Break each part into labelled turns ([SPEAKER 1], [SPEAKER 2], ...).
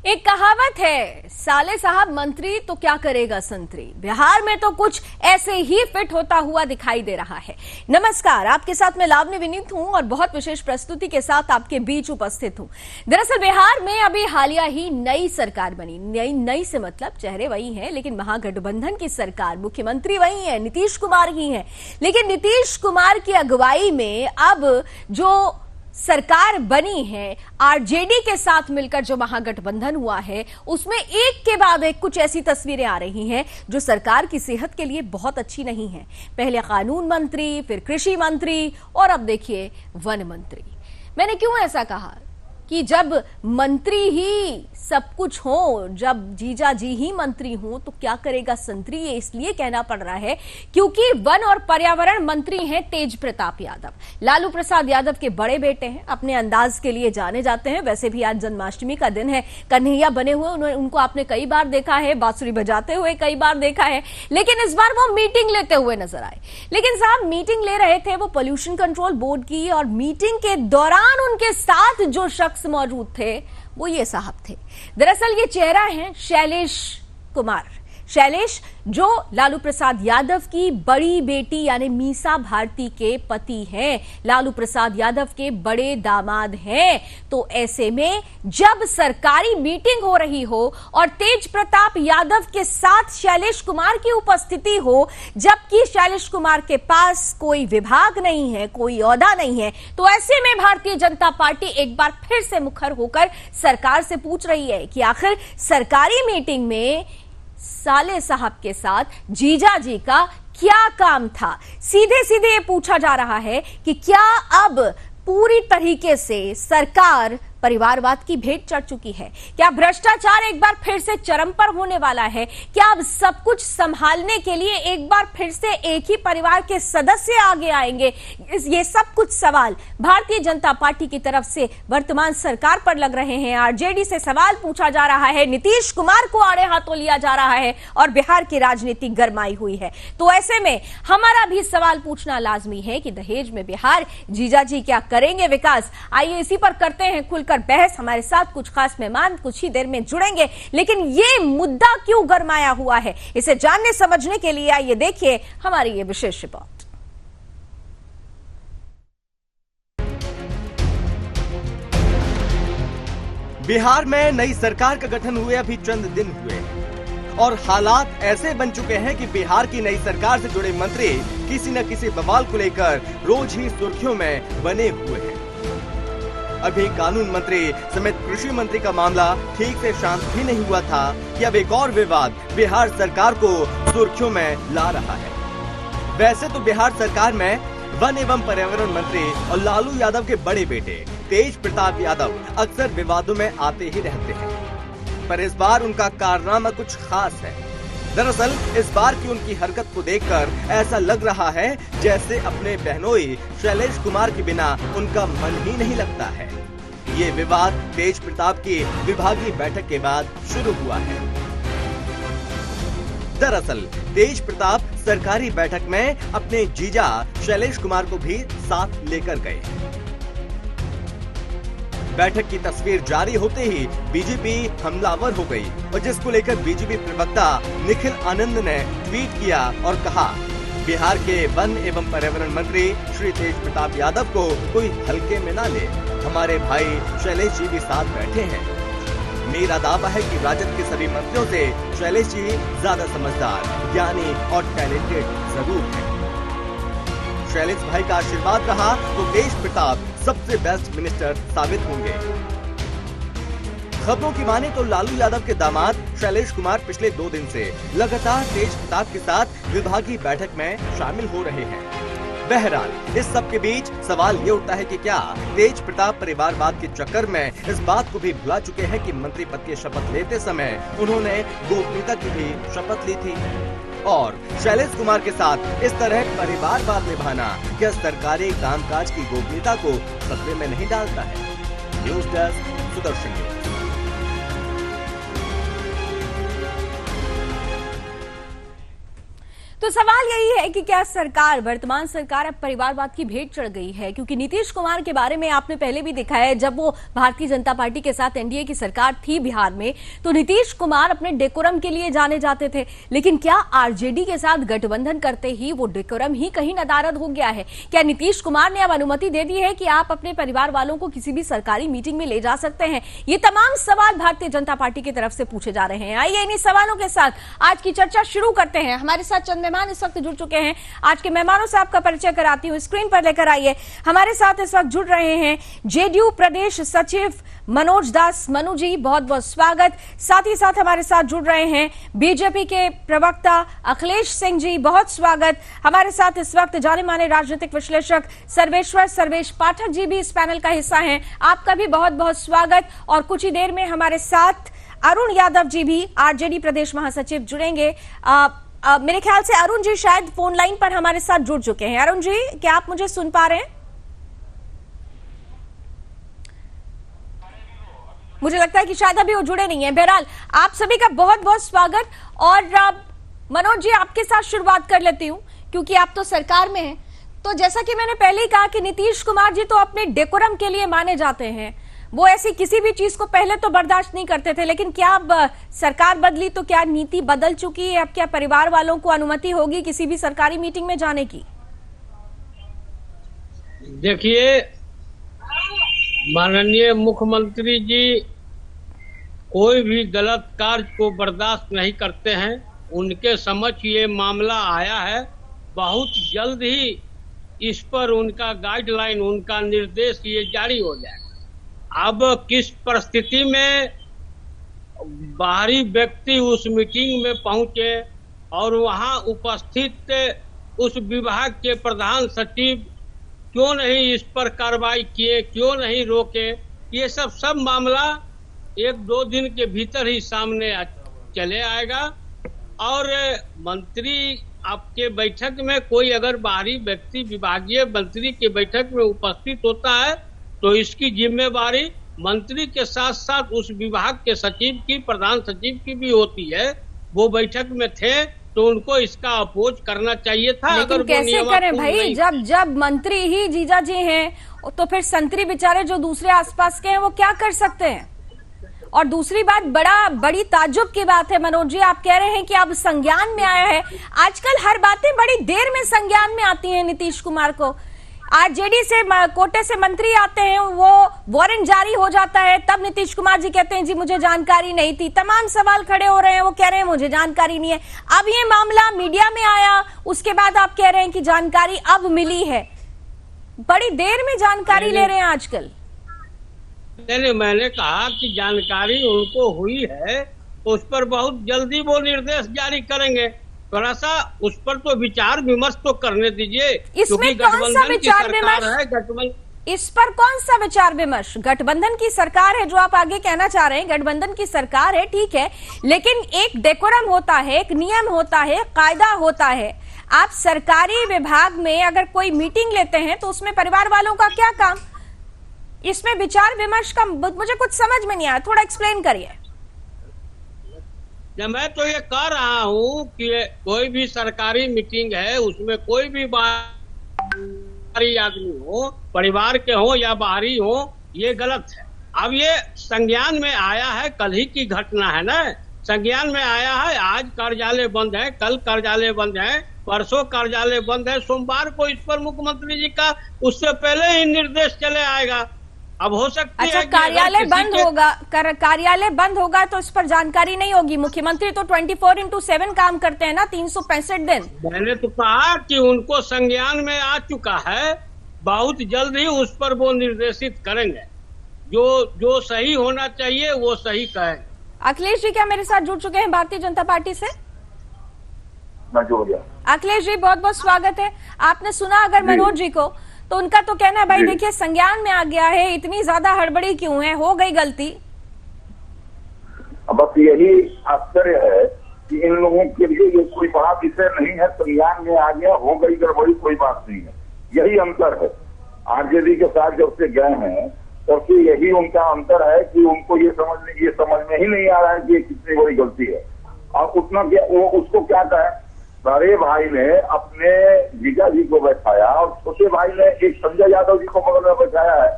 [SPEAKER 1] एक कहावत है, साले साहब मंत्री तो क्या करेगा संतरी। बिहार में तो कुछ ऐसे ही फिट होता हुआ दिखाई दे रहा है। नमस्कार, आपके साथ मैं लावनी विनीत हूं और बहुत विशेष प्रस्तुति के साथ आपके बीच उपस्थित हूं। दरअसल बिहार में अभी हालिया ही नई सरकार बनी। नई से मतलब चेहरे वही हैं, लेकिन महागठबंधन की सरकार, मुख्यमंत्री वही है, नीतीश कुमार ही है। लेकिन नीतीश कुमार की अगुवाई में अब जो सरकार बनी है, आरजेडी के साथ मिलकर जो महागठबंधन हुआ है, उसमें एक के बाद एक कुछ ऐसी तस्वीरें आ रही हैं जो सरकार की सेहत के लिए बहुत अच्छी नहीं है। पहले कानून मंत्री, फिर कृषि मंत्री और अब देखिए वन मंत्री। मैंने क्यों ऐसा कहा कि जब मंत्री ही सब कुछ हो, जब जीजा जी ही मंत्री हो, तो क्या करेगा संतरी। ये इसलिए कहना पड़ रहा है क्योंकि वन और पर्यावरण मंत्री हैं तेज प्रताप यादव। लालू प्रसाद यादव के बड़े बेटे हैं, अपने अंदाज के लिए जाने जाते हैं। वैसे भी आज जन्माष्टमी का दिन है, कन्हैया बने हुए उनको आपने कई बार देखा है, बांसुरी बजाते हुए कई बार देखा है, लेकिन इस बार वो मीटिंग लेते हुए नजर आए। लेकिन साहब मीटिंग ले रहे थे वो पोल्यूशन कंट्रोल बोर्ड की, और मीटिंग के दौरान उनके साथ जो शख्स मौजूद थे वो ये साहब थे। दरअसल ये चेहरा है शैलेश कुमार। शैलेश जो लालू प्रसाद यादव की बड़ी बेटी यानी मीसा भारती के पति हैं, लालू प्रसाद यादव के बड़े दामाद हैं। तो ऐसे में जब सरकारी मीटिंग हो रही हो और तेज प्रताप यादव के साथ शैलेश कुमार की उपस्थिति हो, जबकि शैलेश कुमार के पास कोई विभाग नहीं है, कोई ओहदा नहीं है, तो ऐसे में भारतीय जनता पार्टी एक बार फिर से मुखर होकर सरकार से पूछ रही है कि आखिर सरकारी मीटिंग में साले साहब के साथ जीजा जी का क्या काम था। सीधे सीधे ये पूछा जा रहा है कि क्या अब पूरी तरीके से सरकार परिवारवाद की भेंट चढ़ चुकी है? क्या भ्रष्टाचार एक बार फिर से चरम पर होने वाला है? क्या अब सब कुछ संभालने के लिए एक बार फिर से एक ही परिवार के सदस्य आगे आएंगे? ये सब कुछ सवाल भारतीय जनता पार्टी की तरफ से वर्तमान सरकार पर लग रहे हैं। आरजेडी से सवाल पूछा जा रहा है, नीतीश कुमार को आड़े हाथों लिया जा रहा है और बिहार की राजनीति गरमाई हुई है। तो ऐसे में हमारा भी सवाल पूछना लाजमी है कि दहेज में बिहार जीजा जी क्या करेंगे विकास। आइए इसी पर करते हैं खुलकर बहस। हमारे साथ कुछ खास मेहमान कुछ ही देर में जुड़ेंगे, लेकिन ये मुद्दा क्यों गरमाया हुआ है, इसे जानने समझने के लिए आइए देखिए हमारी ये विशेष रिपोर्ट।
[SPEAKER 2] बिहार में नई सरकार का गठन हुए अभी चंद दिन हुए और हालात ऐसे बन चुके हैं कि बिहार की नई सरकार से जुड़े मंत्री किसी न किसी बवाल को लेकर रोज ही सुर्खियों में बने हुए हैं। अभी कानून मंत्री समेत कृषि मंत्री का मामला ठीक से शांत भी नहीं हुआ था कि अब एक और विवाद बिहार सरकार को सुर्खियों में ला रहा है। वैसे तो बिहार सरकार में वन एवं पर्यावरण मंत्री और लालू यादव के बड़े बेटे तेज प्रताप यादव अक्सर विवादों में आते ही रहते हैं, पर इस बार उनका कारनामा कुछ खास है। दरअसल इस बार की उनकी हरकत को देखकर ऐसा लग रहा है जैसे अपने बहनोई शैलेश कुमार के बिना उनका मन ही नहीं लगता है। ये विवाद तेज प्रताप की विभागीय बैठक के बाद शुरू हुआ है। दरअसल तेज प्रताप सरकारी बैठक में अपने जीजा शैलेश कुमार को भी साथ लेकर गए। बैठक की तस्वीर जारी होते ही बीजेपी हमलावर हो गई और जिसको लेकर बीजेपी प्रवक्ता निखिल आनंद ने ट्वीट किया और कहा, बिहार के वन एवं पर्यावरण मंत्री श्री तेज प्रताप यादव को कोई हल्के में ना ले, हमारे भाई शैलेश जी भी साथ बैठे हैं। मेरा दावा है कि राजद के सभी मंत्रियों से शैलेश जी ज्यादा समझदार, ज्ञानी और टैलेंटेड जरूर है। शैलेश भाई का आशीर्वाद रहा तो तेज प्रताप सबसे बेस्ट मिनिस्टर साबित होंगे। खबरों की माने तो लालू यादव के दामाद शैलेश कुमार पिछले 2 दिन से लगातार तेज प्रताप के साथ विभागीय बैठक में शामिल हो रहे हैं। बहरहाल इस सब के बीच सवाल ये उठता है कि क्या तेज प्रताप परिवारवाद के चक्कर में इस बात को भी भुला चुके हैं कि मंत्री पद की शपथ लेते समय उन्होंने गोपनीयता की भी शपथ ली थी। और शैलेश कुमार के साथ इस तरह परिवारवाद निभाना क्या सरकारी कामकाज की गोपनीयता को खतरे में नहीं डालता है? News desk, Sudarshan news.
[SPEAKER 1] तो सवाल यही है कि क्या सरकार, वर्तमान सरकार अब परिवारवाद की भेंट चढ़ गई है? क्योंकि नीतीश कुमार के बारे में आपने पहले भी दिखाया है, जब वो भारतीय जनता पार्टी के साथ एनडीए की सरकार थी बिहार में, तो नीतीश कुमार अपने डेकोरम के लिए जाने जाते थे। लेकिन क्या आरजेडी के साथ गठबंधन करते ही वो डेकोरम ही कहीं नदारद हो गया है? क्या नीतीश कुमार ने अब अनुमति दे दी है कि आप अपने परिवार वालों को किसी भी सरकारी मीटिंग में ले जा सकते हैं? ये तमाम सवाल भारतीय जनता पार्टी की तरफ से पूछे जा रहे हैं। आइए इन्हीं सवालों के साथ आज की चर्चा शुरू करते हैं। हमारे साथ चंद मेहमान इस वक्त जुड़ चुके हैं। आज के मेहमानों से आपका परिचय कराती हूँ, स्क्रीन पर लेकर आइए। हमारे साथ इस वक्त जुड़ रहे हैं जेडीयू प्रदेश सचिव मनोज दास। मनु जी, बहुत बहुत स्वागत। साथ ही साथ हमारे साथ जुड़ रहे हैं बीजेपी के प्रवक्ता अखिलेश सिंह जी, बहुत स्वागत। हमारे साथ इस वक्त जाने माने राजनीतिक विश्लेषक सर्वेश पाठक जी भी इस पैनल का हिस्सा हैं, आपका भी बहुत बहुत स्वागत। और कुछ ही देर में हमारे साथ अरुण यादव जी भी, आरजेडी प्रदेश महासचिव, जुड़ेंगे। मेरे ख्याल से अरुण जी शायद फोन लाइन पर हमारे साथ जुड़ चुके हैं। अरुण जी, क्या आप मुझे सुन पा रहे हैं? मुझे लगता है कि शायद अभी वो जुड़े नहीं है। बहरहाल आप सभी का बहुत बहुत स्वागत। और मनोज जी, आपके साथ शुरुआत कर लेती हूँ क्योंकि आप तो सरकार में हैं। तो जैसा कि मैंने पहले ही कहा कि नीतीश कुमार जी तो अपने डेकोरम के लिए माने जाते हैं, वो ऐसी किसी भी चीज को पहले तो बर्दाश्त नहीं करते थे। लेकिन क्या अब सरकार बदली तो क्या नीति बदल चुकी है? अब क्या परिवार वालों को अनुमति होगी किसी भी सरकारी मीटिंग में जाने की?
[SPEAKER 3] देखिए, माननीय मुख्यमंत्री जी कोई भी गलत कार्य को बर्दाश्त नहीं करते हैं। उनके समझ ये मामला आया है, बहुत जल्द ही इस पर उनका गाइडलाइन, उनका निर्देश ये जारी हो जाएगा। अब किस परिस्थिति में बाहरी व्यक्ति उस मीटिंग में पहुंचे और वहां उपस्थित उस विभाग के प्रधान सचिव क्यों नहीं इस पर कार्रवाई किए, क्यों नहीं रोके, ये सब मामला 1-2 दिन के भीतर ही सामने चले आएगा। और मंत्री आपके बैठक में कोई अगर बाहरी व्यक्ति विभागीय मंत्री के बैठक में उपस्थित होता है तो इसकी जिम्मेवारी मंत्री के साथ साथ उस विभाग के सचिव की, प्रधान सचिव की भी होती है। वो बैठक में थे तो उनको इसका अपोज करना चाहिए था।
[SPEAKER 1] लेकिन
[SPEAKER 3] अगर
[SPEAKER 1] कैसे करें भाई, जब मंत्री ही जीजा जी हैं तो फिर संतरी बेचारे जो दूसरे आसपास के हैं वो क्या कर सकते हैं? और दूसरी बात, बड़ी ताज्जुब की बात है मनोज जी, आप कह रहे हैं कि अब संज्ञान में आया है। आजकल हर बातें बड़ी देर में संज्ञान में आती हैं नीतीश कुमार को। आरजेडी से कोटे से मंत्री आते हैं, वो वारंट जारी हो जाता है, तब नीतीश कुमार जी कहते हैं जी मुझे जानकारी नहीं थी। तमाम सवाल खड़े हो रहे हैं, वो कह रहे हैं मुझे जानकारी नहीं है। अब ये मामला मीडिया में आया, उसके बाद आप कह रहे हैं कि जानकारी अब मिली है। बड़ी देर में जानकारी ले रहे हैं आजकल।
[SPEAKER 3] नहीं, मैंने कहा कि जानकारी उनको हुई है, उस पर बहुत जल्दी वो निर्देश जारी करेंगे। थोड़ा सा उस पर तो विचार विमर्श तो करने दीजिए।
[SPEAKER 1] इसमें कौन सा विचार विमर्श? इस पर कौन सा विचार विमर्श? गठबंधन की सरकार है, जो आप आगे कहना चाह रहे हैं, गठबंधन की सरकार है, ठीक है, लेकिन एक डेकोरम होता है, एक नियम होता है, कायदा होता है। आप सरकारी विभाग में अगर कोई मीटिंग लेते हैं तो उसमें परिवार वालों का क्या काम? इसमें विचार विमर्श का मुझे कुछ समझ में नहीं आया, थोड़ा एक्सप्लेन करिए।
[SPEAKER 3] मैं तो ये कह रहा हूँ कि कोई भी सरकारी मीटिंग है, उसमें कोई भी बाहरी आदमी हो, परिवार के हो या बाहरी हो, ये गलत है। अब ये संज्ञान में आया है, कल ही की घटना है ना, संज्ञान में आया है। आज कार्यालय बंद है, कल कार्यालय बंद है, परसों कार्यालय बंद है, सोमवार को इस पर मुख्यमंत्री जी का उससे पहले ही निर्देश चले आएगा। अब हो सकता है
[SPEAKER 1] कार्यालय बंद होगा तो इस पर जानकारी नहीं होगी। मुख्यमंत्री तो 24/7 काम करते हैं ना, 365 दिन।
[SPEAKER 3] मैंने तो कहा कि उनको संज्ञान में आ चुका है, बहुत जल्द ही उस पर वो निर्देशित करेंगे। जो सही होना चाहिए वो सही कहेंगे।
[SPEAKER 1] अखिलेश जी क्या मेरे साथ जुड़ चुके हैं भारतीय जनता पार्टी से? अखिलेश जी, बहुत बहुत स्वागत है। आपने सुना अगर मनोज जी को, तो उनका तो कहना है भाई देखिए संज्ञान में आ गया है, इतनी ज्यादा हड़बड़ी क्यों है, हो गई गलती।
[SPEAKER 4] बस यही आश्चर्य है कि इन लोगों के लिए ये कोई बड़ा विषय नहीं है, संज्ञान में आ गया, हो गई गड़बड़ी, कोई बात नहीं है। यही अंतर है। आरजेडी के साथ जब से गए हैं तब से यही उनका अंतर है कि उनको ये समझ में ही नहीं आ रहा है कि ये कितनी बड़ी गलती है। और उतना क्या वो उसको क्या कहें, बड़े भाई ने अपने जीजा जी को बैठाया और छोटे भाई ने एक संजय यादव जी को बगल में बैठाया है।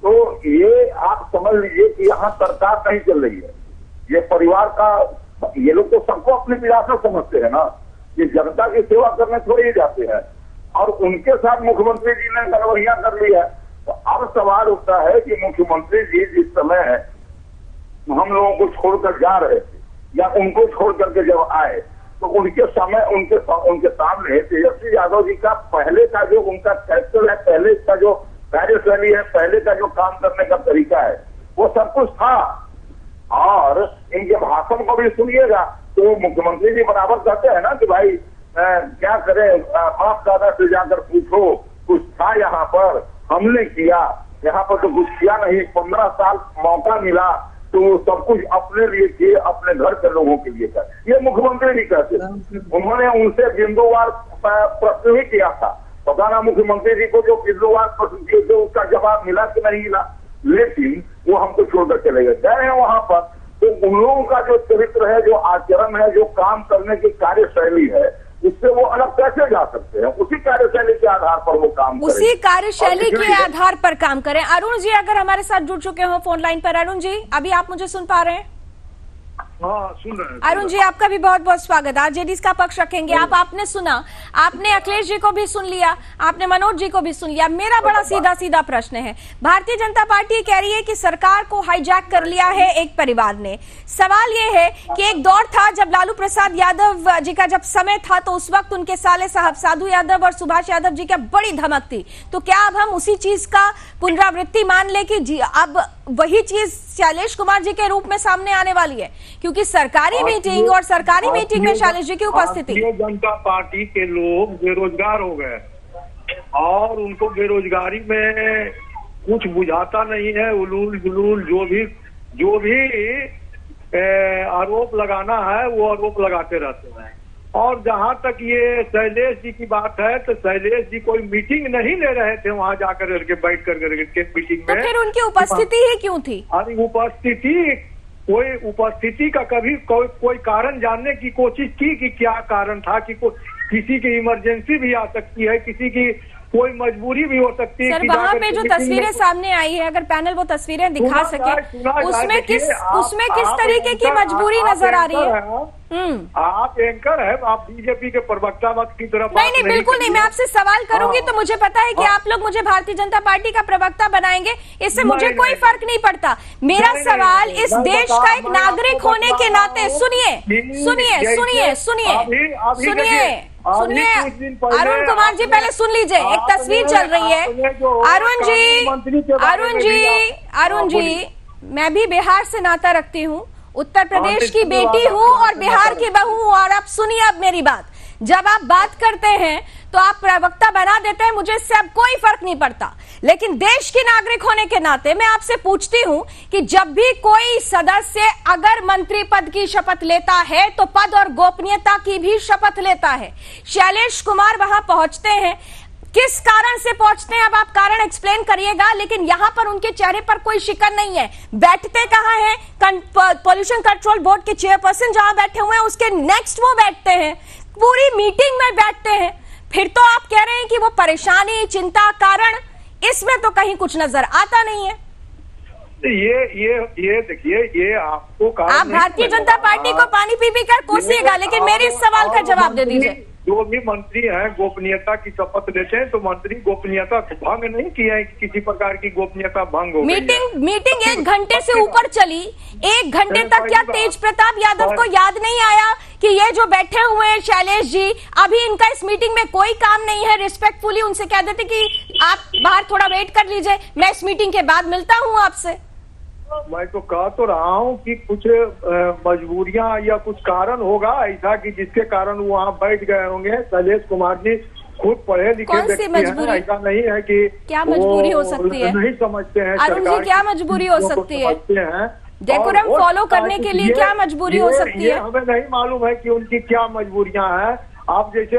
[SPEAKER 4] तो ये आप समझ लीजिए कि यहाँ सरकार नहीं चल रही है, ये परिवार का, ये लोग तो सबको अपनी विरासत समझते हैं ना, ये जनता की सेवा करने थोड़ी ही जाते हैं। और उनके साथ मुख्यमंत्री जी ने गड़बड़ियां कर ली है। तो अब सवाल उठता है कि मुख्यमंत्री जी जिस समय हम लोगों को छोड़कर जा रहे थे या उनको छोड़ करके जब आए तो उनके समय उनके सामने तेजस्वी यादव जी का पहले का जो उनका कैरेक्टर है, पहले का जो कार्यशैली है, पहले का जो काम करने का तरीका है, वो सब कुछ था। और इनके भाषण को भी सुनिएगा तो मुख्यमंत्री जी बराबर कहते हैं ना कि भाई क्या करें, बाप दादा से जाकर पूछो, कुछ था यहाँ पर, हमने किया, यहाँ पर तो कुछ किया नहीं। 15 साल मौका मिला तो सब कुछ अपने लिए किए, अपने घर के लोगों के लिए कर। ये मुख्यमंत्री जी कहते हैं। उन्होंने उनसे बिंदुवार प्रश्न भी किया था, पता ना मुख्यमंत्री जी को जो बिंदुवार प्रश्न किए थे उसका जवाब मिला कि नहीं मिला, लेकिन वो हमको छोड़कर चले गए हैं वहां पर। तो उन लोगों का जो चरित्र है, जो आचरण है, जो काम करने की कार्यशैली है, उससे वो अलग कैसे जा सकते हैं? उसी कार्यशैली के आधार पर वो काम करें,
[SPEAKER 1] उसी कार्यशैली के आधार पर काम करें। अरुण जी अगर हमारे साथ जुड़ चुके हो फोन लाइन पर, अरुण जी अभी आप मुझे सुन पा रहे हैं?
[SPEAKER 5] हाँ, सुन रहे हैं।
[SPEAKER 1] अरुण जी आपका भी बहुत बहुत स्वागत। आरजेडी का पक्ष रखेंगे आप। आपने सुना, आपने अखिलेश जी को भी सुन लिया, आपने मनोज जी को भी सुन लिया। मेरा बड़ा सीधा सीधा प्रश्न है, भारतीय जनता पार्टी कह रही है कि सरकार को हाईजैक कर लिया है एक परिवार ने। सवाल ये है कि एक दौर था जब लालू प्रसाद यादव जी का जब समय था तो उस वक्त उनके साले साहब साधु यादव और सुभाष यादव जी की बड़ी धमक थी। तो क्या अब हम उसी चीज का पुनरावृत्ति मान ले कि अब वही चीज शैलेश कुमार जी के रूप में सामने आने वाली है? क्योंकि सरकारी मीटिंग और सरकारी मीटिंग में शैलेश जी की उपस्थिति।
[SPEAKER 5] भारतीय जनता पार्टी के लोग बेरोजगार हो गए और उनको बेरोजगारी में कुछ बुझाता नहीं है। उलूल जुलूल जो भी आरोप लगाना है वो आरोप लगाते रहते हैं। और जहां तक ये शैलेश जी की बात है तो शैलेश जी कोई मीटिंग नहीं ले रहे थे वहां जाकर के बैठ कर मीटिंग में।
[SPEAKER 1] तो फिर उनकी उपस्थिति ही क्यों थी?
[SPEAKER 5] अरे कोई उपस्थिति का कभी कोई कारण जानने की कोशिश की कि क्या कारण था? कि किसी की इमरजेंसी भी आ सकती है, किसी की कोई मजबूरी भी हो सकती है।
[SPEAKER 1] सर वहाँ पे जो तस्वीरें सामने आई है, अगर पैनल वो तस्वीरें दिखा सके, उसमें किस तरीके की मजबूरी नजर आ रही है?
[SPEAKER 5] आप एंकर है, आप बीजेपी के प्रवक्ता मत की तरफ।
[SPEAKER 1] नहीं, बिल्कुल नहीं। मैं आपसे सवाल करूंगी तो मुझे पता है कि आप लोग मुझे भारतीय जनता पार्टी का प्रवक्ता बनाएंगे, इससे मुझे कोई फर्क नहीं पड़ता। मेरा सवाल इस देश का एक नागरिक होने के नाते, सुनिए अरुण कुमार जी, पहले सुन लीजिए, एक तस्वीर चल रही है। अरुण जी, मैं भी बिहार से नाता रखती हूँ, उत्तर प्रदेश की बेटी हूँ और बिहार की बहू हूँ। और आप सुनिए अब मेरी बात, जब आप बात करते हैं तो आप प्रवक्ता बना देते हैं, मुझे इससे अब कोई फर्क नहीं पड़ता। लेकिन देश की नागरिक होने के नाते मैं आपसे पूछती हूं कि जब भी कोई सदस्य अगर मंत्री पद की शपथ लेता है तो पद और गोपनीयता की भी शपथ लेता है। शैलेश कुमार वहां पहुंचते हैं, किस कारण से पहुंचते हैं अब आप कारण एक्सप्लेन करिएगा, लेकिन यहां पर उनके चेहरे पर कोई शिकन नहीं है। बैठते कहां हैं? पॉल्यूशन कंट्रोल बोर्ड के चेयरपर्सन जहां बैठे हुए हैं उसके नेक्स्ट वो बैठते हैं, पूरी मीटिंग में बैठते हैं। फिर तो आप कह रहे हैं कि वो परेशानी, चिंता, कारण, इसमें तो कहीं कुछ नजर आता नहीं है।
[SPEAKER 5] ये देखिए, ये आपको
[SPEAKER 1] आप भारतीय जनता पार्टी को पानी पी कर कोसिएगा, लेकिन मेरे इस सवाल का जवाब दे दीजिए।
[SPEAKER 5] जो भी मंत्री हैं गोपनीयता की शपथ लेते हैं तो मंत्री गोपनीयता भंग नहीं किया है, किसी प्रकार की गोपनीयता भंग हो।
[SPEAKER 1] मीटिंग 1 घंटे से ऊपर चली, 1 घंटे तक क्या तेज प्रताप यादव को याद नहीं आया कि ये जो बैठे हुए हैं शैलेश जी, अभी इनका इस मीटिंग में कोई काम नहीं है? रिस्पेक्टफुली उनसे कह देते कि आप बाहर थोड़ा वेट कर लीजिए, मैं इस मीटिंग के बाद मिलता हूँ आपसे।
[SPEAKER 5] मैं तो कह तो रहा हूँ कि कुछ मजबूरियां या कुछ कारण होगा ऐसा कि जिसके कारण वो वहाँ बैठ गए होंगे। शैलेश कुमार जी खुद पढ़े लिखे व्यक्ति हैं, ऐसा नहीं है कि
[SPEAKER 1] क्या मजबूरी हो सकती है?
[SPEAKER 5] नहीं समझते हैं
[SPEAKER 1] अरुण जी, क्या मजबूरी हो सकती है? डेकोरम फॉलो करने के लिए क्या मजबूरी हो सकती है?
[SPEAKER 5] हमें नहीं मालूम है कि उनकी क्या मजबूरियां हैं। आप देखिए,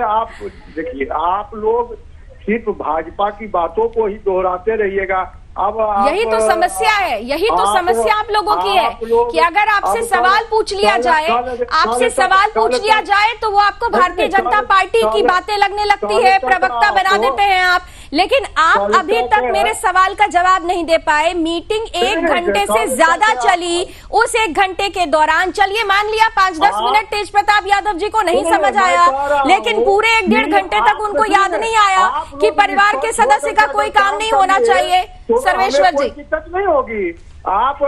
[SPEAKER 5] आप लोग सिर्फ भाजपा की बातों को ही दोहराते रहिएगा। अब
[SPEAKER 1] यही तो समस्या है, यही तो समस्या आप लोगों की है कि अगर आपसे सवाल पूछ लिया जाए, आपसे सवाल पूछ लिया जाए तो वो आपको भारतीय जनता पार्टी की बातें लगने लगती है, प्रवक्ता बना देते हैं आप। लेकिन आप अभी तक मेरे सवाल का जवाब नहीं दे पाए। मीटिंग 1 घंटे से ज्यादा चली, उस 1 घंटे के दौरान चलिए मान लिया 5-10 मिनट तेज प्रताप यादव जी को नहीं समझ आया, लेकिन पूरे 1-1.5 घंटे तक उनको याद नहीं आया कि परिवार के सदस्य का कोई काम नहीं होना चाहिए। सर्वेश्वर जी,
[SPEAKER 5] दिक्कत नहीं होगी। आप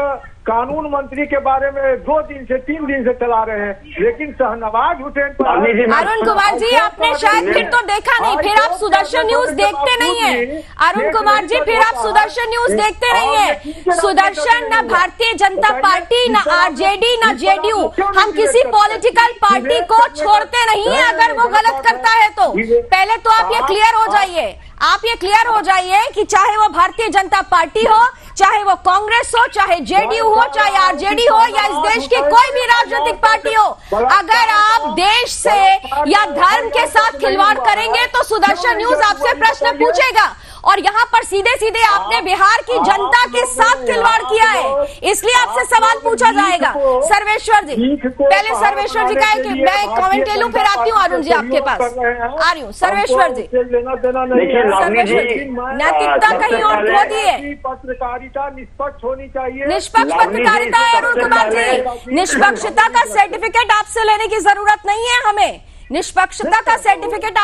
[SPEAKER 5] कानून मंत्री के बारे में 2 दिन से 3 दिन से चला रहे हैं, लेकिन शहनवाज हुसैन पर
[SPEAKER 1] अरुण कुमार जी आपने शायद फिर तो देखा नहीं, फिर आप सुदर्शन न्यूज देखते नहीं है। अरुण कुमार जी फिर आप सुदर्शन न्यूज देखते नहीं है। सुदर्शन न भारतीय जनता पार्टी, न आरजेडी, न जेडीयू, हम किसी पॉलिटिकल पार्टी को छोड़ते नहीं है अगर वो गलत करता है तो। पहले तो आप ये क्लियर हो जाइए, आप ये क्लियर हो जाइए कि चाहे वो भारतीय जनता पार्टी हो, चाहे वो कांग्रेस हो, चाहे जेडीयू हो, चाहे आरजेडी हो, या इस देश की कोई भी राजनीतिक पार्टी हो, अगर आप देश से या धर्म के साथ खिलवाड़ करेंगे तो सुदर्शन न्यूज आपसे प्रश्न पूछेगा। और यहाँ पर सीधे सीधे आपने बिहार की जनता के साथ खिलवाड़ किया है, इसलिए आपसे सवाल पूछा जाएगा। सर्वेश्वर जी, पहले सर्वेश्वर जी का मैं कमेंट ले लूं, फिर आती हूँ अरुण जी आपके पास आ रही हूँ। सर्वेश्वर जी, नैतिकता कहीं और खो दी है।
[SPEAKER 5] पत्रकारिता निष्पक्ष होनी चाहिए,
[SPEAKER 1] निष्पक्ष पत्रकारिता है अरुण कुमार जी। निष्पक्षता का सर्टिफिकेट आपसे लेने की जरूरत नहीं है, हमें निष्पक्षता का सर्टिफिकेट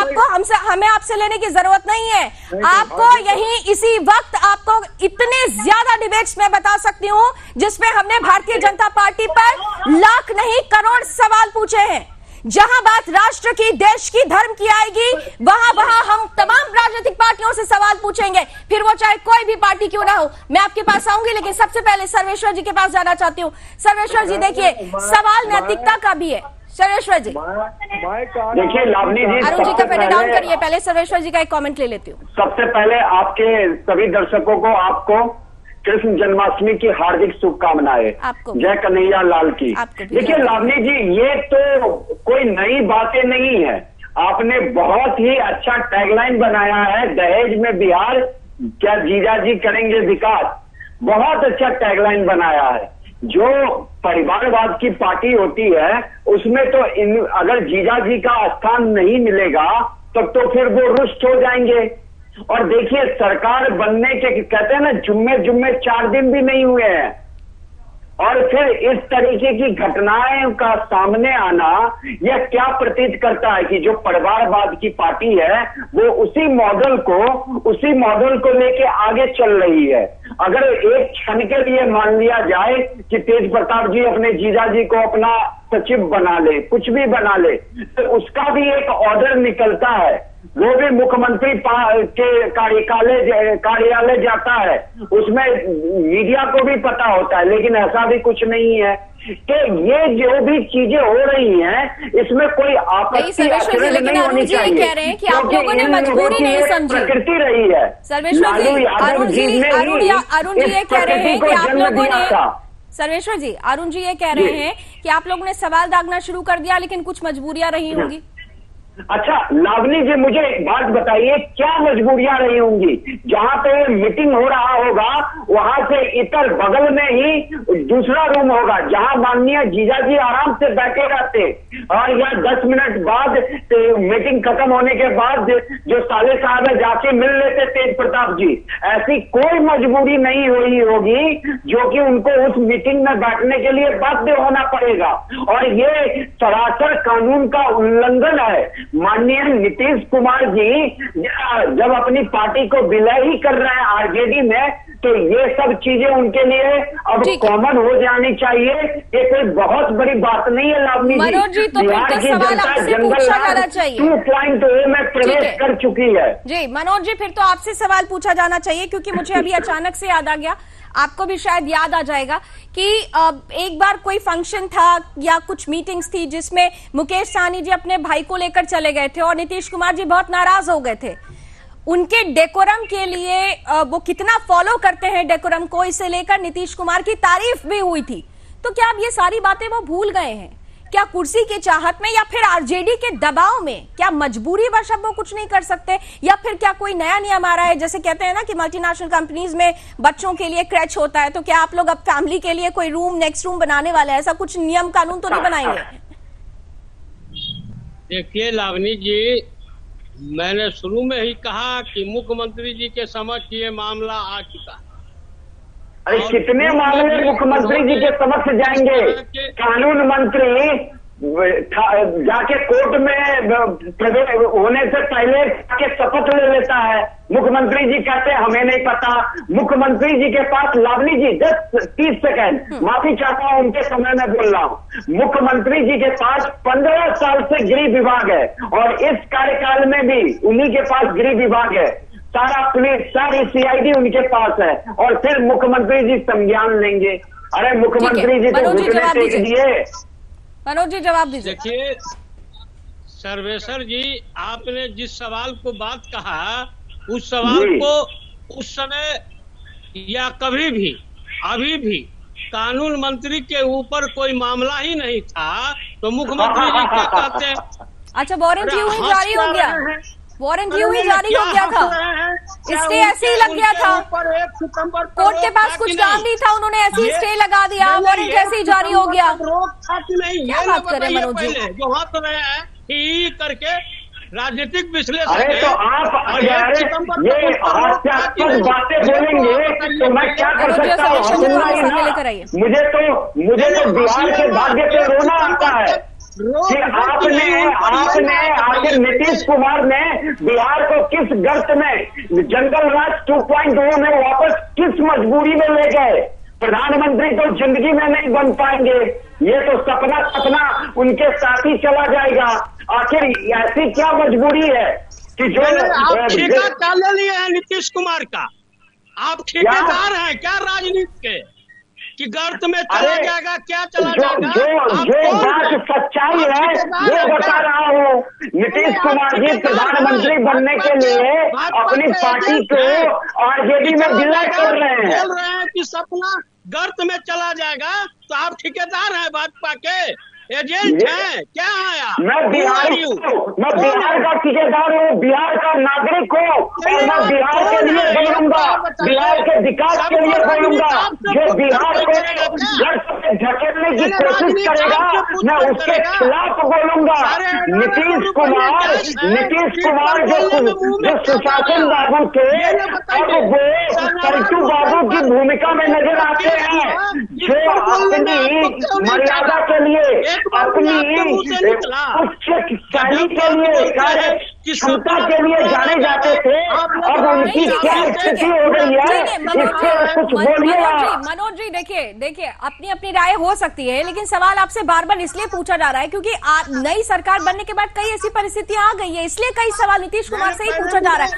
[SPEAKER 1] हमें आपसे लेने की जरूरत नहीं है। आपको यही इसी वक्त आपको इतने ज्यादा डिबेट्स में बता सकती हूँ जिसमें हमने भारतीय जनता पार्टी पर लाख नहीं करोड़ सवाल पूछे हैं। जहां बात राष्ट्र की, देश की, धर्म की आएगी, वहां हम तमाम राजनीतिक पार्टियों से सवाल पूछेंगे, फिर वो चाहे कोई भी पार्टी क्यों ना हो। मैं आपके पास आऊंगी, लेकिन सबसे पहले सर्वेश्वर जी के पास जाना चाहती हूँ। सर्वेश्वर जी देखिए, सवाल नैतिकता का भी है। सर्वेश्वर जी
[SPEAKER 6] देखिए, लावनी जी
[SPEAKER 1] अरुण जी का पहले डाउन करिए, पहले सर्वेश्वर जी का एक कमेंट ले लेती हूँ।
[SPEAKER 6] सबसे पहले आपके सभी दर्शकों को, आपको कृष्ण जन्माष्टमी की हार्दिक शुभकामनाएं, जय कन्हैया लाल की। देखिए लावनी जी, ये तो कोई नई बातें नहीं है, आपने बहुत ही अच्छा टैगलाइन बनाया है, दहेज में बिहार क्या जीजा जी करेंगे विकास, बहुत अच्छा टैगलाइन बनाया है। जो परिवारवाद की पार्टी होती है उसमें तो अगर जीजा जी का स्थान नहीं मिलेगा तब तो फिर वो रुष्ट हो जाएंगे। और देखिए, सरकार बनने के कहते हैं ना, जुम्मे 4 दिन भी नहीं हुए हैं, और फिर इस तरीके की घटनाएं का सामने आना यह क्या प्रतीत करता है कि जो परिवारवाद की पार्टी है वो उसी मॉडल को लेके आगे चल रही है। अगर एक क्षण के लिए मान लिया जाए कि तेज प्रताप जी अपने जीजा जी को अपना सचिव बना ले, कुछ भी बना ले, तो उसका भी एक ऑर्डर निकलता है, वो भी मुख्यमंत्री के कार्यालय जाता है, उसमें मीडिया को भी पता होता है, लेकिन ऐसा भी कुछ नहीं है कि ये जो भी चीजें हो रही हैं इसमें कोई आपत्ति नहीं होनी चाहिए।
[SPEAKER 1] कह रहे हैं कि आप लोगों ने मजबूरी नहीं समझी,
[SPEAKER 6] प्रकृति रही है।
[SPEAKER 1] सर्वेश्वर जी, अरुण जी ये कह रहे हैं कि आप लोगों ने, सर्वेश्वर जी, अरुण जी ये कह रहे हैं कि आप लोगों ने सवाल दागना शुरू कर दिया, लेकिन कुछ मजबूरियां रही होंगी।
[SPEAKER 6] अच्छा लावनी जी, मुझे एक बात बताइए, क्या मजबूरियां रही होंगी? जहां पे मीटिंग हो रहा होगा वहां से इतर बगल में ही दूसरा रूम होगा जहां माननीय जीजा जी आराम से बैठे रहते, और या 10 मिनट बाद मीटिंग खत्म होने के बाद जो साले साहब है जाके मिल लेते तेज प्रताप जी। ऐसी कोई मजबूरी नहीं हुई होगी जो कि उनको उस मीटिंग में बैठने के लिए बाध्य होना पड़ेगा, और ये सरासर कानून का उल्लंघन है। माननीय नीतीश कुमार जी जब अपनी पार्टी को विलय ही कर रहे हैं आरजेडी में, तो ये सब चीजें उनके लिए अब कॉमन हो जानी चाहिए। ये कोई बहुत बड़ी बात नहीं है लावनी जी।
[SPEAKER 1] तो बिहार की जनता जंगल
[SPEAKER 6] 2.0 में प्रवेश कर चुकी है।
[SPEAKER 1] जी मनोज जी, फिर तो आपसे सवाल पूछा जाना चाहिए, क्योंकि मुझे अभी अचानक से याद आ गया, आपको भी शायद याद आ जाएगा कि एक बार कोई फंक्शन था या कुछ मीटिंग्स थी जिसमें मुकेश सहनी जी अपने भाई को लेकर चले गए थे और नीतीश कुमार जी बहुत नाराज हो गए थे। उनके डेकोरम के लिए वो कितना फॉलो करते हैं डेकोरम को, इसे लेकर नीतीश कुमार की तारीफ भी हुई थी। तो क्या अब ये सारी बातें वो भूल गए हैं? क्या कुर्सी की चाहत में या फिर आरजेडी के दबाव में? क्या मजबूरीवश अब वो कुछ नहीं कर सकते, या फिर क्या कोई नया नियम आ रहा है? जैसे कहते हैं ना कि मल्टीनेशनल कंपनीज में बच्चों के लिए क्रैच होता है, तो क्या आप लोग अब फैमिली के लिए कोई रूम, नेक्स्ट रूम बनाने वाले हैं? ऐसा कुछ नियम कानून तो नहीं बनाएंगे?
[SPEAKER 3] देखिए लावनी जी, मैंने शुरू में ही कहा कि मुख्यमंत्री जी के समक्ष ये मामला आ चुका है।
[SPEAKER 6] अरे कितने मामले मुख्यमंत्री जी के समक्ष जाएंगे? कानून मंत्री जाके कोर्ट में होने से पहले जाके शपथ ले लेता है। मुख्यमंत्री जी कहते हैं हमें नहीं पता। मुख्यमंत्री जी के पास, लावनी जी 10-30 सेकंड माफी चाहता हूं, उनके समय में बोल रहा हूं। मुख्यमंत्री जी के पास 15 साल से गृह विभाग है और इस कार्यकाल में भी उन्हीं के पास गृह विभाग है। सारा पुलिस, सारी सीआईडी उनके पास है और फिर मुख्यमंत्री जी संज्ञान लेंगे। अरे मुख्यमंत्री जी तो घुटने टेक दिए।
[SPEAKER 1] मनोज जी जवाब दीजिए।
[SPEAKER 3] देखिए सर्वेश्वर जी, आपने जिस सवाल को बात कहा, उस सवाल को उस समय या कभी भी, अभी भी कानून मंत्री के ऊपर कोई मामला ही नहीं था, तो मुख्यमंत्री जी क्या कहते हैं?
[SPEAKER 1] अच्छा, वारंट यूं ही जारी हो गया, वारंट यूं ही जारी हो गया था, स्टे ऐसे ही लग गया था। कोर्ट के पास कुछ काम नहीं था, उन्होंने ऐसे ही स्टे लगा दिया, वारंट ऐसे ही जारी हो गया। क्या बात कर रहे हैं मनोज जी?
[SPEAKER 3] जो हाथ रहे हैं ही करके राजनीतिक विश्लेषण।
[SPEAKER 6] अरे तो आप ये हास्यास्पद बातें बोलेंगे तो मैं क्या कर सकता हूँ? मुझे तो बिहार के भाग्य पे रोना आता है कि आपने आखिर नीतीश कुमार ने बिहार को किस गर्त में, जंगल राज 2.0 में वापस किस मजबूरी में ले गए। प्रधानमंत्री तो जिंदगी में नहीं बन पाएंगे, ये तो सपना उनके साथ ही चला जाएगा। आखिर ऐसी क्या मजबूरी है कि जो
[SPEAKER 3] आप ठेका क्या ले लिए हैं नीतीश कुमार का? आप ठेकेदार हैं क्या राजनीति के कि गर्त में चला जाएगा? क्या चला जाएगा?
[SPEAKER 6] जो बात सच्चाई है वो बता रहा हूँ। नीतीश कुमार जी प्रधानमंत्री बनने के लिए अपनी पार्टी को आरजेडी में विलय कर रहे हैं।
[SPEAKER 3] बोल रहे हैं कि सपना गर्त में चला जाएगा, तो आप ठेकेदार हैं भाजपा के, एजेंट हैं क्या? आया
[SPEAKER 6] मैं बिहार का ठेकेदार हूँ, बिहार का नागरिक हूँ और मैं बिहार के लिए बोलूंगा, बिहार के विकास के लिए बोलूंगा। जो बिहार को झकेलने की कोशिश करेगा मैं उसके खिलाफ बोलूंगा। नीतीश कुमार जो सुशासन बाबू थे, अब वो संतू बाबू की भूमिका में नजर आते हैं, जो अपनी मर्यादा के लिए, अपनी उच्च शैली के लिए, कार्य क्षमता के लिए जाने जाते थे। अब उनकी क्या स्थिति हो गई है, इससे कुछ बोलिए आप।
[SPEAKER 1] मनोज जी देखिए अपनी अपनी राय हो सकती है, लेकिन सवाल आपसे बार बार इसलिए पूछा जा रहा है क्योंकि नई सरकार बनने के बाद कई ऐसी परिस्थितियां आ गई है, इसलिए कई सवाल नीतीश कुमार से ही पूछा जा रहा है।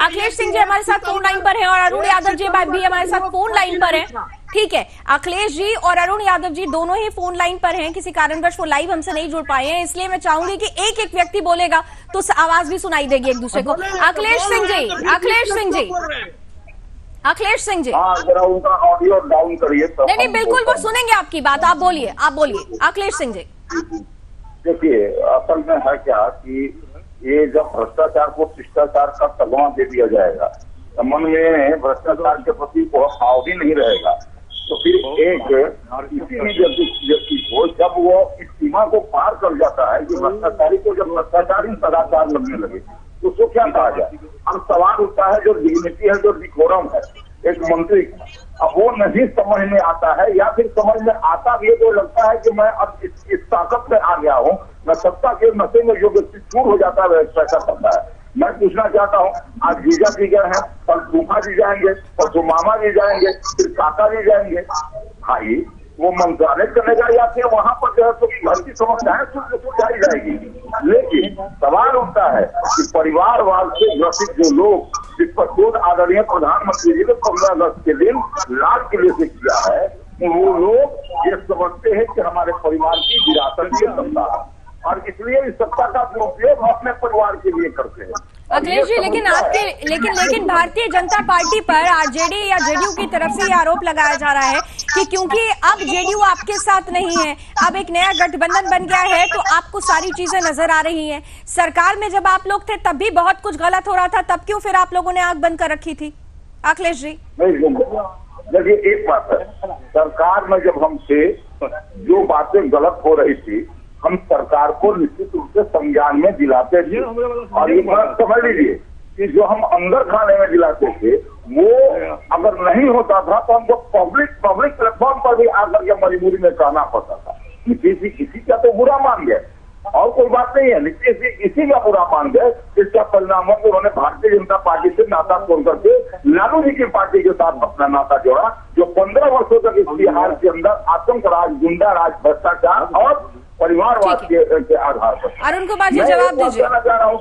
[SPEAKER 1] अखिलेश सिंह जी हमारे साथ फोन लाइन पर है और अरुण यादव जी भी हमारे साथ फोन लाइन पर है। ठीक है, अखिलेश जी और अरुण यादव जी दोनों ही फोन लाइन पर हैं, किसी कारणवश वो लाइव हमसे नहीं जुड़ पाए हैं, इसलिए मैं चाहूंगी कि एक व्यक्ति बोलेगा तो आवाज भी सुनाई देगी एक दूसरे को। अखिलेश सिंह जी
[SPEAKER 4] जरा उनका ऑडियो डाउन करिए।
[SPEAKER 1] नहीं बिल्कुल वो सुनेंगे आपकी बात, आप बोलिए अखिलेश सिंह जी।
[SPEAKER 4] देखिए असल में है क्या कि ये जब भ्रष्टाचार को शिष्टाचार का तगमा दे दिया जाएगा, मन में भ्रष्टाचार के प्रति भाव भी नहीं रहेगा, तो फिर जब वो इस सीमा को पार कर जाता है कि भ्रष्टाचारी को जब भ्रष्टाचार ही सदाचार लगने लगे तो उसको क्या कहा जाए। अब सवाल उठता है जो डिग्निटी है, जो डिकोरम है एक मंत्री का, अब वो नहीं समझ में आता है, या फिर समझ में आता भी है तो लगता है कि मैं अब इस ताकत में आ गया हूँ, मैं सत्ता के नशे में जो व्यक्ति चूर हो जाता है ऐसा करता है। मैं पूछना चाहता हूँ, आज जीजा जी गए हैं, कल फूफा जी जाएंगे, परसों मामा जी जाएंगे, फिर काका जी जाएंगे। भाई वो मंत्रालय करेगा या फिर वहां पर जो है तो घर की समस्याएं सुलझाई जाएगी। लेकिन सवाल उठता है कि परिवारवाद से ग्रसित जो लोग, जिस पर खुद आदरणीय प्रधानमंत्री जी ने 15 अगस्त के दिन लाल किले से किया है, वो लोग ये समझते हैं कि हमारे परिवार की विरासत की सत्ता है और इसलिए इस सत्ता का उपयोग अपने परिवार के लिए करते हैं।
[SPEAKER 1] अखिलेश जी, लेकिन भारतीय जनता पार्टी पर आरजेडी या जेडीयू की तरफ से ये आरोप लगाया जा रहा है कि क्योंकि अब जेडीयू आपके साथ नहीं है, अब एक नया गठबंधन बन गया है, तो आपको सारी चीजें नजर आ रही हैं। सरकार में जब आप लोग थे तब भी बहुत कुछ गलत हो रहा था, तब क्यों फिर आप लोगों ने आंख बंद कर रखी थी? अखिलेश जी,
[SPEAKER 4] देखिए एक बात है, सरकार में जब हम थे जो बातें गलत हो रही थी हम सरकार को निश्चित रूप से संज्ञान में दिलाते थे। और ये बात समझ लीजिए कि जो हम अंदर खाने में दिलाते थे वो अगर नहीं होता था तो हमको पब्लिक प्लेटफॉर्म पर भी आकर के मजबूरी में कहना पड़ता था। किसी का तो बुरा मान गए और कोई बात नहीं है, इसी का बुरा मान गए। इसका परिणाम है उन्होंने भारतीय जनता पार्टी से नाता तोड़ करके लालू जी की पार्टी के साथ अपना नाता जोड़ा, जो 15 वर्षों तक इस बिहार के अंदर आतंक राज, गुंडा राज, भ्रष्टाचार और परिवारवाद के आधार पर।
[SPEAKER 1] अरुण कुमार जी जवाब दीजिए।
[SPEAKER 4] कहना चाह रहा हूँ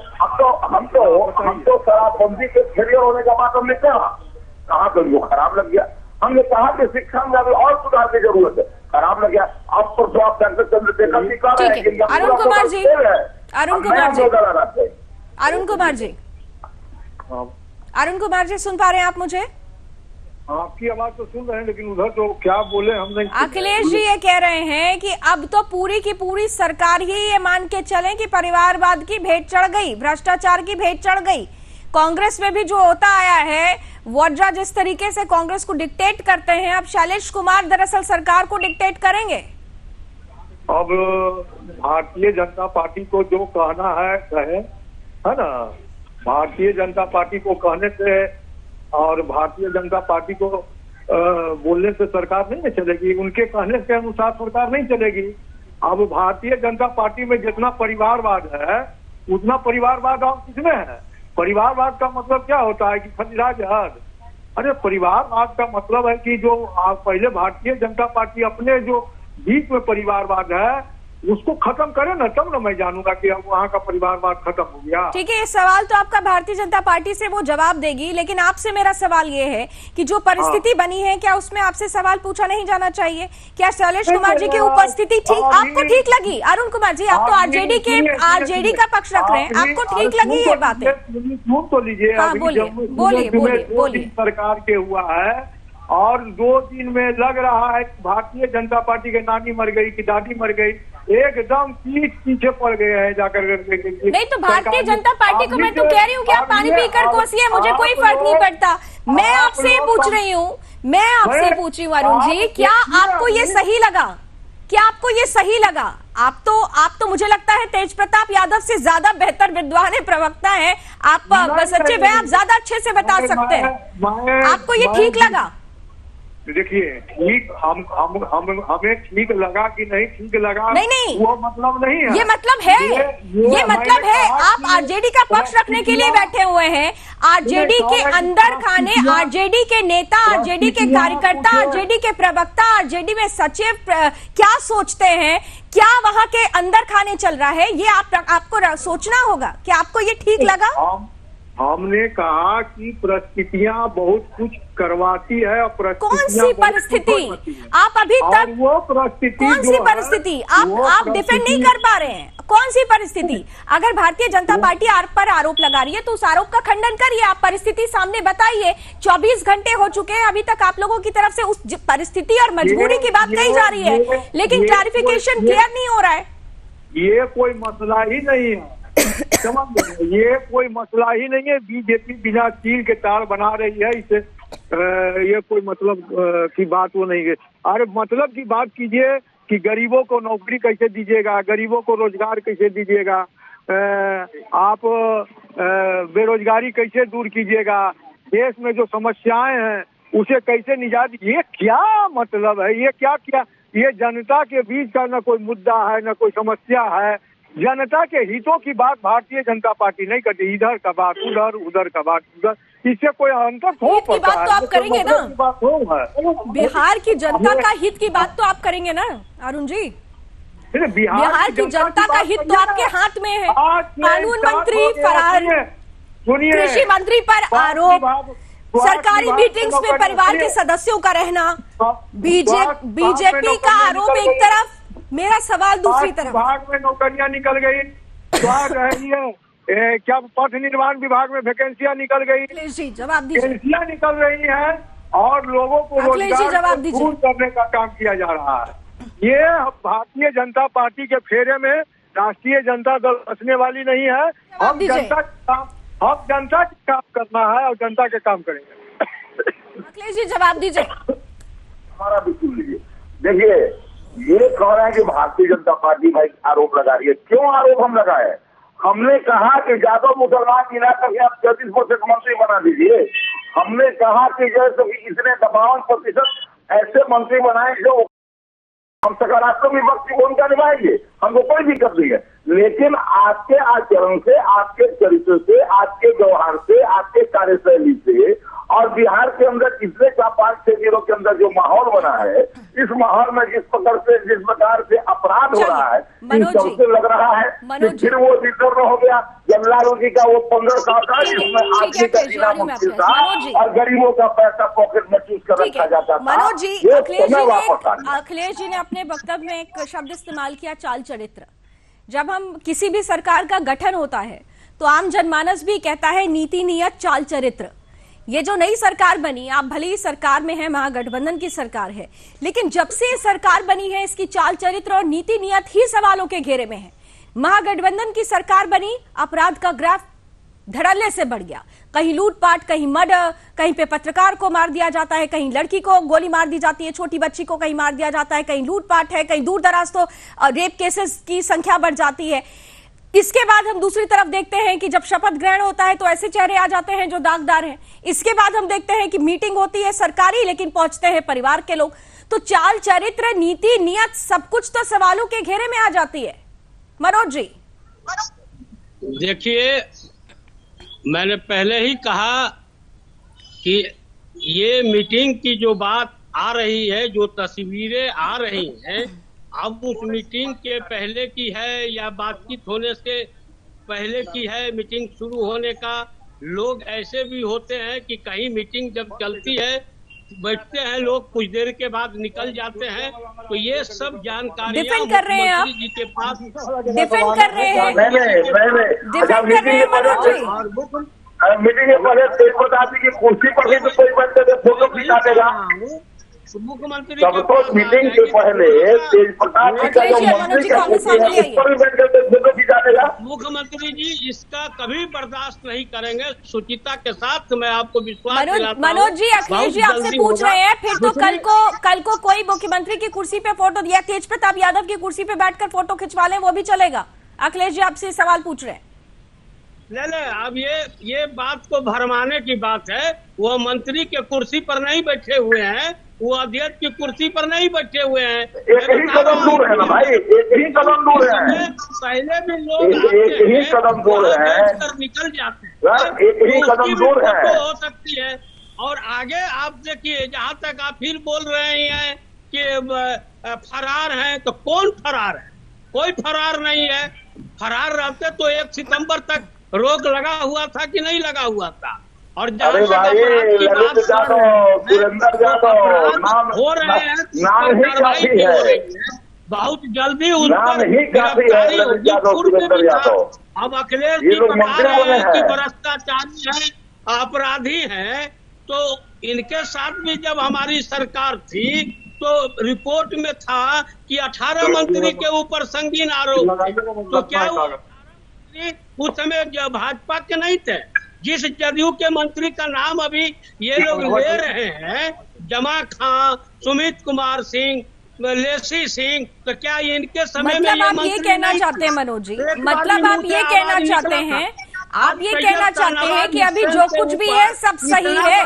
[SPEAKER 4] हम तो शराबबंदी के फेलियर होने का बात हमने कहा तो वो खराब लग गया। हमने कहा कि शिक्षा में अभी और सुधार की जरूरत है, खराब लग गया। अब तो आप डॉक्टर चंद्रशेखर जी कह रहे हैं।
[SPEAKER 1] अरुण कुमार जी अरुण कुमार जी सुन पा रहे हैं आप मुझे?
[SPEAKER 5] आपकी आवाज तो सुन रहे हैं लेकिन उधर तो क्या बोले हम नहीं।
[SPEAKER 1] अखिलेश जी ये कह रहे हैं कि अब तो पूरी की पूरी सरकार ही ये मान के चले कि परिवारवाद की भेंट चढ़ गई, भ्रष्टाचार की भेंट चढ़ गई। कांग्रेस में भी जो होता आया है, वाड्रा जिस तरीके से कांग्रेस को डिक्टेट करते हैं, अब शैलेश कुमार दरअसल सरकार को डिक्टेट करेंगे।
[SPEAKER 5] अब भारतीय जनता पार्टी को जो कहना है कहे, है ना। भारतीय जनता पार्टी को कहने से और भारतीय जनता पार्टी को बोलने से सरकार नहीं चलेगी, उनके कहने के अनुसार सरकार नहीं चलेगी। अब भारतीय जनता पार्टी में जितना परिवारवाद है उतना परिवारवाद और किसमें है? परिवारवाद का मतलब क्या होता है कि फंजराज हद? अरे परिवारवाद का मतलब है कि जो पहले भारतीय जनता पार्टी अपने जो बीच में परिवारवाद है उसको खत्म करे ना, तब ना मैं जानूंगा कि अब वहाँ का परिवारवाद खत्म हो गया।
[SPEAKER 1] ठीक है, ये सवाल तो आपका भारतीय जनता पार्टी से वो जवाब देगी, लेकिन आपसे मेरा सवाल ये है कि जो परिस्थिति बनी है क्या उसमें आपसे सवाल पूछा नहीं जाना चाहिए? क्या शैलेश कुमार जी की उपस्थिति ठीक आपको ठीक लगी? अरुण कुमार जी, आप तो आरजेडी का पक्ष रख रहे हैं, आपको ठीक लगी ये बातें?
[SPEAKER 5] सुन तो लीजिए।
[SPEAKER 1] हाँ, बोलिए।
[SPEAKER 5] सरकार के हुआ है और 2 दिन में लग रहा है भारतीय जनता पार्टी के नानी मर गई कि दादी मर गई, एकदम पीछे पड़ गए हैं जाकर।
[SPEAKER 1] नहीं तो भारतीय जनता पार्टी को मैं तो कह रही हूँ कि आप पानी पीकर कोसिए, मुझे कोई फर्क नहीं पड़ता। मैं आपसे पूछ रही हूँ अरुण जी, क्या आपको ये सही लगा? क्या आपको ये सही लगा? आप तो मुझे लगता है तेज प्रताप यादव से ज्यादा बेहतर विद्वान है, प्रवक्ता है आप, सचिव है, आप ज्यादा अच्छे से बता सकते हैं। आपको ये ठीक लगा?
[SPEAKER 5] देखिए, ठीक हमें ठीक लगा कि नहीं ठीक लगा,
[SPEAKER 1] नहीं
[SPEAKER 5] वो मतलब नहीं है।
[SPEAKER 1] ये मतलब है आप आरजेडी का पक्ष रखने के लिए बैठे हुए हैं। आरजेडी के अंदर खाने, आरजेडी के नेता, आरजेडी के कार्यकर्ता, आरजेडी के प्रवक्ता, आरजेडी में सचिव क्या सोचते हैं, क्या वहां के अंदर खाने चल रहा है, ये आपको सोचना होगा। क्या आपको ये ठीक लगा?
[SPEAKER 5] हमने कहा कि परिस्थितियां बहुत कुछ करवाती है। और
[SPEAKER 1] कौन सी परिस्थिति? आप अभी तक
[SPEAKER 5] वो परिस्थिति
[SPEAKER 1] कौन सी परिस्थिति आप डिफेंड नहीं कर पा रहे हैं? कौन सी परिस्थिति? अगर भारतीय जनता पार्टी आप पर आरोप लगा रही है तो उस आरोप का खंडन करिए, आप परिस्थिति सामने बताइए। 24 घंटे हो चुके हैं, अभी तक आप लोगों की तरफ से उस परिस्थिति और मजबूरी की बात कही जा रही है, लेकिन क्लैरिफिकेशन क्लियर नहीं हो रहा है।
[SPEAKER 5] ये कोई मसला ही नहीं है, समझ, ये कोई मसला ही नहीं है। बीजेपी बिना चील के तार बना रही है, इसे ये कोई मतलब की बात वो नहीं है। अरे मतलब की बात कीजिए कि गरीबों को नौकरी कैसे दीजिएगा, गरीबों को रोजगार कैसे दीजिएगा, आप बेरोजगारी कैसे दूर कीजिएगा, देश में जो समस्याएं हैं उसे कैसे निजात, ये क्या मतलब है? ये क्या ये जनता के बीच का न कोई मुद्दा है न कोई समस्या है। जनता के हितों की बात भारतीय जनता पार्टी नहीं करती, इधर का बात उधर, उधर का बात उधर, इससे कोई अंतर हो
[SPEAKER 1] हित की बात तो आप करेंगे ना? बिहार की जनता का हित की बात तो आप करेंगे ना अरुण जी? बिहार की जनता का हित तो आपके हाथ में है। कानून मंत्री फरार, कृषि मंत्री पर आरोप, सरकारी मीटिंग्स में परिवार के सदस्यों का रहना, बीजेपी का आरोप एक तरफ, मेरा सवाल दूसरी तरफ।
[SPEAKER 5] विभाग में नौकरियां निकल गई, रही है क्या पथ निर्माण विभाग में वैकेंसियां निकल गई, वैकेंसियां निकल रही हैं और लोगों को रोजगार दूर करने का काम किया जा रहा है। ये भारतीय जनता पार्टी के फेरे में राष्ट्रीय जनता दल बसने वाली नहीं है। हम जनता के काम करना है और जनता के काम करेंगे।
[SPEAKER 1] अखिलेश जी जवाब दीजिए।
[SPEAKER 4] हमारा बिल्कुल लीजिए। देखिए, ये कह रहे हैं कि भारतीय जनता पार्टी भाई आरोप लगा रही है। क्यों आरोप हम लगाए? हमने कहा कि यादव मुसलमान मिला करके आप 34% मंत्री बना दीजिए। हमने कहा कि जैसे इसने 52% ऐसे मंत्री बनाए जो हम सकारात्मक विपक्ष की भूमिका निभाएंगे, हमको कोई दिक्कत नहीं है। लेकिन आपके आचरण से, आपके चरित्र से, आपके व्यवहार से, आपके कार्यशैली से और बिहार के अंदर पिछले 5-6 दिनों के अंदर जो माहौल बना है, इस माहौल में जिस प्रकार से अपराध हो रहा है, सबसे लग रहा है कि फिर वो रिटर्न हो गया। जमलाल जी का वो 15 साल का जिसमें आदमी का जीना मुश्किल था और गरीबों का पैसा पॉकेट में चूस कर रखा जाता था।
[SPEAKER 1] मनोज जी, अखिलेश जी ने अपने वक्तव्य में एक शब्द इस्तेमाल किया, चाल चरित्र। जब हम किसी भी सरकार का गठन होता है तो आम जनमानस भी कहता है नीति नियत चाल चरित्र। ये जो नई सरकार बनी, आप भले ही सरकार में है, महागठबंधन की सरकार है, लेकिन जब से सरकार बनी है इसकी चाल चरित्र और नीति नियत ही सवालों के घेरे में है। महागठबंधन की सरकार बनी, अपराध का ग्राफ धड़ल्ले से बढ़ गया। कहीं लूटपाट, कहीं मर्डर, कहीं पे पत्रकार को मार दिया जाता है, कहीं लड़की को गोली मार दी जाती है, छोटी बच्ची को कहीं मार दिया जाता है, कहीं लूटपाट है, कहीं दूर दराज तो रेप केसेस की संख्या बढ़ जाती है। इसके बाद हम दूसरी तरफ देखते हैं कि जब शपथ ग्रहण होता है तो ऐसे चेहरे आ जाते हैं जो दागदार हैं। इसके बाद हम देखते हैं कि मीटिंग होती है सरकारी, लेकिन पहुंचते हैं परिवार के लोग। तो चाल चरित्र, नीति नियत सब कुछ तो सवालों के घेरे में आ जाती है। मनोज जी
[SPEAKER 3] देखिए, मैंने पहले ही कहा कि ये मीटिंग की जो बात आ रही है, जो तस्वीरें आ रही हैं, अब उस मीटिंग के पहले की है या बातचीत होने से पहले की है, मीटिंग शुरू होने का। लोग ऐसे भी होते हैं कि कहीं मीटिंग जब चलती है बैठते हैं लोग, कुछ देर के बाद निकल जाते हैं। तो ये सब जानकारियां
[SPEAKER 1] डिफेंड कर रहे हैं आप,
[SPEAKER 3] जी के पास
[SPEAKER 1] डिफेंड कर रहे हैं,
[SPEAKER 4] मीटिंग के पहले तेज प्रताप जी की कुर्सी पर भी तो कोई बैठते थे, फोटो खिंचा देगा।
[SPEAKER 3] मुख्यमंत्री
[SPEAKER 4] तो मीटिंग के पहले तेज प्रताप जी का जो मंत्री का कुर्सी है उस पर भी बैठ कर फोटो खिंचा देगा।
[SPEAKER 3] मुख्यमंत्री जी इसका कभी बर्दाश्त नहीं करेंगे। सुचिता के साथ मैं आपको विश्वास दिलाता हूं।
[SPEAKER 1] मनोज जी, अखिलेश जी आपसे पूछ रहे हैं, फिर तो कल को कोई मुख्यमंत्री की कुर्सी पे फोटो या तेज प्रताप यादव की कुर्सी पे बैठकर फोटो खिंचवा लें, वो भी चलेगा? अखिलेश जी आपसे सवाल पूछ रहे हैं।
[SPEAKER 3] नहीं, अब ये बात को भरमाने की बात है। वो मंत्री के कुर्सी पर नहीं बैठे हुए हैं, वो अध्यक्ष की कुर्सी पर नहीं बैठे हुए हैं।
[SPEAKER 4] एक ही कदम दूर है ना भाई, एक ही कदम दूर है।
[SPEAKER 3] पहले भी लोग
[SPEAKER 4] एक ही कदम दूर है,
[SPEAKER 3] निकल जाते हैं,
[SPEAKER 4] एक ही कदम दूर है।
[SPEAKER 3] हो सकती है। और आगे आप देखिए, जहाँ तक आप फिर बोल रहे हैं कि फरार है, तो कौन फरार है? कोई फरार नहीं है। फरार रहते तो 1 सितंबर तक रोक लगा हुआ था कि नहीं लगा हुआ था? और
[SPEAKER 4] अरे भाई, ललित जादव, सुरेंद्र जादव नाम
[SPEAKER 3] हो रहे हैं,
[SPEAKER 4] नाम ही काफी है।
[SPEAKER 3] बहुत जल्दी
[SPEAKER 4] नाम ही काफी है ललित जादव, सुरेंद्र यादव।
[SPEAKER 3] अब अखिलेश जी बता रहे हैं कि भ्रष्टाचारी है, अपराधी है। तो इनके साथ भी जब हमारी सरकार थी तो रिपोर्ट में था कि 18 मंत्री के ऊपर संगीन आरोप थे। तो क्या उस समय भाजपा के नहीं थे? जिस जदयू के मंत्री का नाम अभी ये लोग ले रहे हैं, जमा खां, सुमित कुमार सिंह, लेसी सिंह, तो क्या इनके समय में
[SPEAKER 1] आप ये कहना चाहते हैं मनोज जी, मतलब आप ये कहना चाहते हैं, आप ये कहना चाहते हैं कि अभी जो कुछ भी है सब सही है,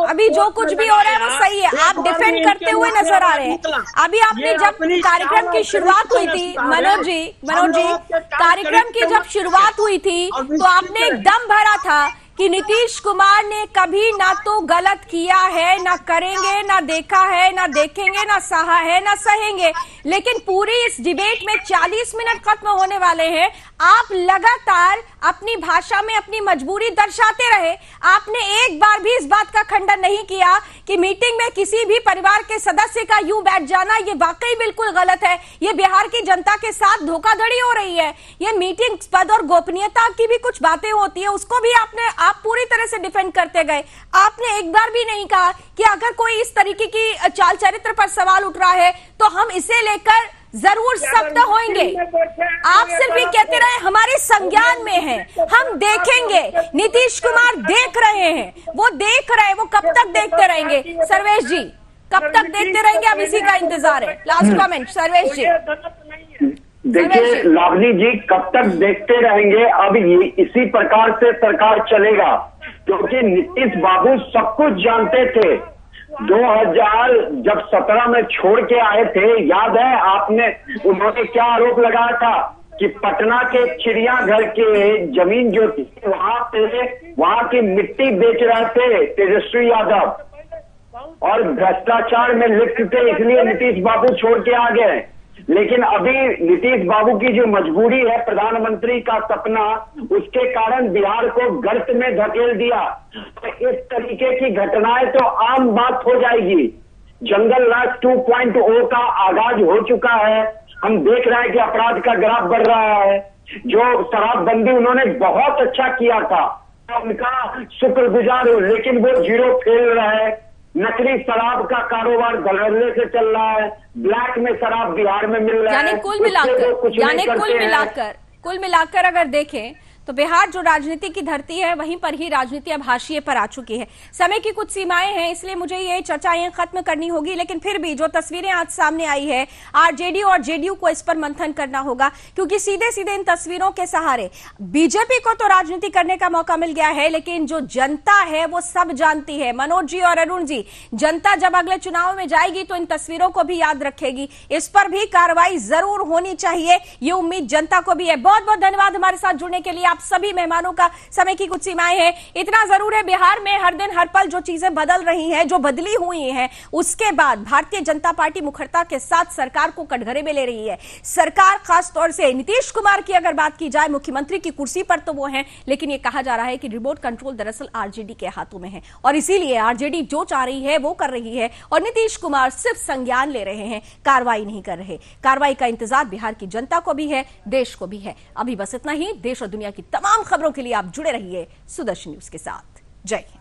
[SPEAKER 1] अभी जो कुछ भी हो रहा है वो सही है, आप डिफेंड करते हुए नजर आ रहे हैं। अभी आपने जब कार्यक्रम की शुरुआत हुई थी मनोज जी, कार्यक्रम की जब शुरुआत हुई थी तो आपने एक दम भरा था कि नीतीश कुमार ने कभी ना तो गलत किया है, ना करेंगे, ना देखा है, ना देखेंगे, ना सहा है, ना सहेंगे। लेकिन पूरी इस डिबेट में 40 मिनट खत्म होने वाले हैं। आप लगातार अपनी भाषा में अपनी मजबूरी दर्शाते रहे। आपने एक बार भी इस बात का खंडन नहीं किया कि मीटिंग में किसी भी परिवार के सदस्य का यूं बैठ जाना ये वाकई बिल्कुल गलत है। ये बिहार की जनता के साथ धोखाधड़ी हो रही है। ये मीटिंग पद और गोपनीयता की भी कुछ बातें होती है, उसको भी आप पूरी तरह से डिफेंड करते गए। आपने एक बार भी नहीं कहा कि अगर कोई इस तरीके की चाल चरित्र पर सवाल उठ रहा है तो हम इसे लेकर जरूर सख्त होंगे। आप सिर्फ ये कहते रहे हमारे संज्ञान में है, हम देखेंगे। नीतीश कुमार देख रहे हैं, वो देख रहे हैं, वो कब तक देखते रहेंगे? सर्वेश जी, कब तक देखते रहेंगे? अब इसी का इंतजार है। लास्ट कमेंट सर्वेश जी।
[SPEAKER 6] देखिए लावनी जी, कब तक देखते रहेंगे? अब ये इसी प्रकार से सरकार चलेगा, क्योंकि नीतीश बाबू सब कुछ जानते थे। 2017 में छोड़ के आए थे, याद है आपने? उन्होंने क्या आरोप लगाया था कि पटना के चिड़ियाघर के जमीन जो थी वहां की मिट्टी बेच रहे थे तेजस्वी यादव और भ्रष्टाचार में लिप्त थे, इसलिए नीतीश बाबू छोड़ के आ गए। लेकिन अभी नीतीश बाबू की जो मजबूरी है, प्रधानमंत्री का सपना, उसके कारण बिहार को गर्त में धकेल दिया। इस तरीके की घटनाएं तो आम बात हो जाएगी। जंगल राज 2.0 का आगाज हो चुका है। हम देख रहे हैं कि अपराध का ग्राफ बढ़ रहा है। जो शराबबंदी उन्होंने बहुत अच्छा किया था, उनका शुक्रगुजार हो, लेकिन वो जीरो फेल रहा है। नकली शराब का कारोबार धड़ल्ले से चल रहा है। ब्लैक में शराब बिहार में मिल रहा है।
[SPEAKER 1] यानी कुल मिलाकर अगर देखें तो बिहार जो राजनीति की धरती है, वहीं पर ही राजनीति अब हाशिए पर आ चुकी है। समय की कुछ सीमाएं हैं, इसलिए मुझे ये चर्चाएं खत्म करनी होगी। लेकिन फिर भी जो तस्वीरें आज सामने आई है, आरजेडी और जेडीयू को इस पर मंथन करना होगा, क्योंकि सीधे सीधे इन तस्वीरों के सहारे बीजेपी को तो राजनीति करने का मौका मिल गया है, लेकिन जो जनता है वो सब जानती है। मनोज जी और अरुण जी, जनता जब अगले चुनाव में जाएगी तो इन तस्वीरों को भी याद रखेगी। इस पर भी कार्रवाई जरूर होनी चाहिए, ये उम्मीद जनता को भी है। बहुत बहुत धन्यवाद हमारे साथ जुड़ने के लिए आप सभी मेहमानों का। समय की कुछ सीमाएं हैं, इतना जरूर है, बिहार में हर दिन हर पल जो चीजें बदल रही हैं, जो बदली हुई हैं, उसके बाद भारतीय जनता पार्टी मुखरता के साथ सरकार को कटघरे में ले रही है। सरकार खास तौर से नीतीश कुमार की अगर बात की जाए, मुख्यमंत्री की कुर्सी पर तो वो हैं, लेकिन ये कहा जा रहा है कि रिमोट कंट्रोल दरअसल आरजेडी के हाथों में है और इसीलिए आरजेडी जो चाह रही है वो कर रही है और नीतीश कुमार सिर्फ संज्ञान ले रहे हैं, कार्रवाई नहीं कर रहे। कार्रवाई का इंतजार बिहार की जनता को भी है, देश को भी है। अभी बस इतना ही। देश और दुनिया की तमाम खबरों के लिए आप जुड़े रहिए सुदर्शन न्यूज के साथ। जय हिंद।